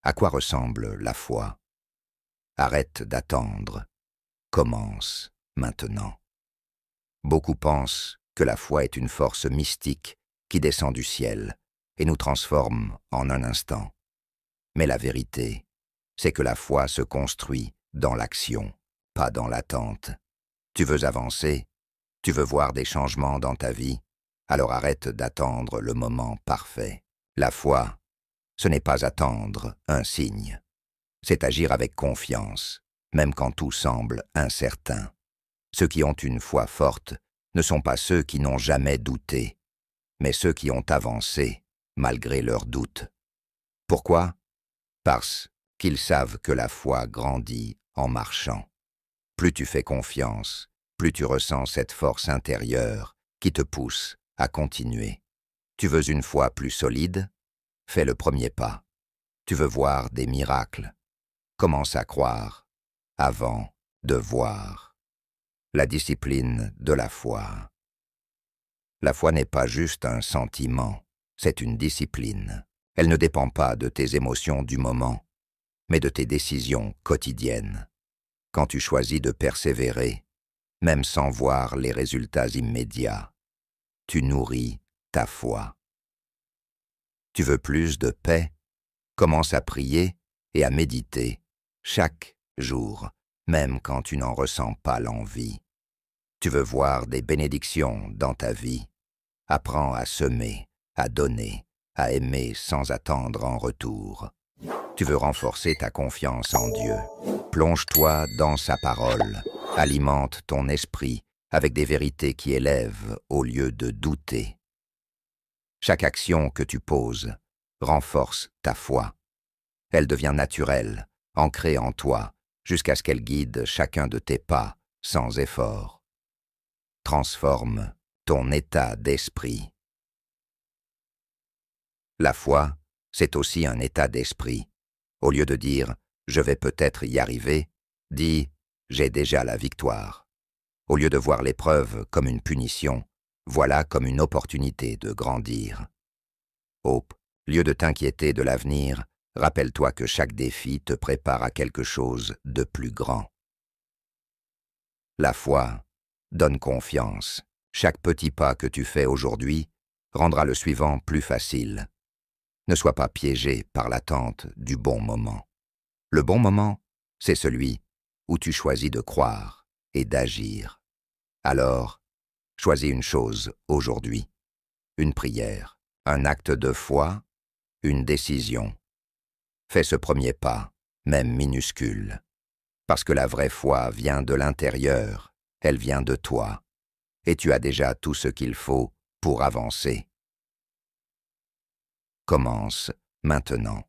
À quoi ressemble la foi? Arrête d'attendre. Commence maintenant. Beaucoup pensent que la foi est une force mystique qui descend du ciel et nous transforme en un instant. Mais la vérité, c'est que la foi se construit dans l'action, pas dans l'attente. Tu veux avancer? Tu veux voir des changements dans ta vie? Alors arrête d'attendre le moment parfait. La foi, ce n'est pas attendre un signe. C'est agir avec confiance, même quand tout semble incertain. Ceux qui ont une foi forte ne sont pas ceux qui n'ont jamais douté, mais ceux qui ont avancé malgré leurs doutes. Pourquoi? Parce qu'ils savent que la foi grandit en marchant. Plus tu fais confiance, plus tu ressens cette force intérieure qui te pousse à continuer. Tu veux une foi plus solide? Fais le premier pas. Tu veux voir des miracles? Commence à croire avant de voir. La discipline de la foi. La foi n'est pas juste un sentiment, c'est une discipline. Elle ne dépend pas de tes émotions du moment, mais de tes décisions quotidiennes. Quand tu choisis de persévérer, même sans voir les résultats immédiats, tu nourris ta foi. Tu veux plus de paix? Commence à prier et à méditer chaque jour, même quand tu n'en ressens pas l'envie. Tu veux voir des bénédictions dans ta vie? Apprends à semer, à donner, à aimer sans attendre en retour. Tu veux renforcer ta confiance en Dieu? Plonge-toi dans sa parole, alimente ton esprit avec des vérités qui élèvent au lieu de douter. Chaque action que tu poses renforce ta foi. Elle devient naturelle, ancrée en toi, jusqu'à ce qu'elle guide chacun de tes pas sans effort. Transforme ton état d'esprit. La foi, c'est aussi un état d'esprit. Au lieu de dire « je vais peut-être y arriver », dis « j'ai déjà la victoire ». Au lieu de voir l'épreuve comme une punition, voilà comme une opportunité de grandir. Au lieu de t'inquiéter de l'avenir, rappelle-toi que chaque défi te prépare à quelque chose de plus grand. La foi donne confiance. Chaque petit pas que tu fais aujourd'hui rendra le suivant plus facile. Ne sois pas piégé par l'attente du bon moment. Le bon moment, c'est celui où tu choisis de croire et d'agir. Alors, choisis une chose aujourd'hui. Une prière, un acte de foi, une décision. Fais ce premier pas, même minuscule. Parce que la vraie foi vient de l'intérieur, elle vient de toi. Et tu as déjà tout ce qu'il faut pour avancer. Commence maintenant.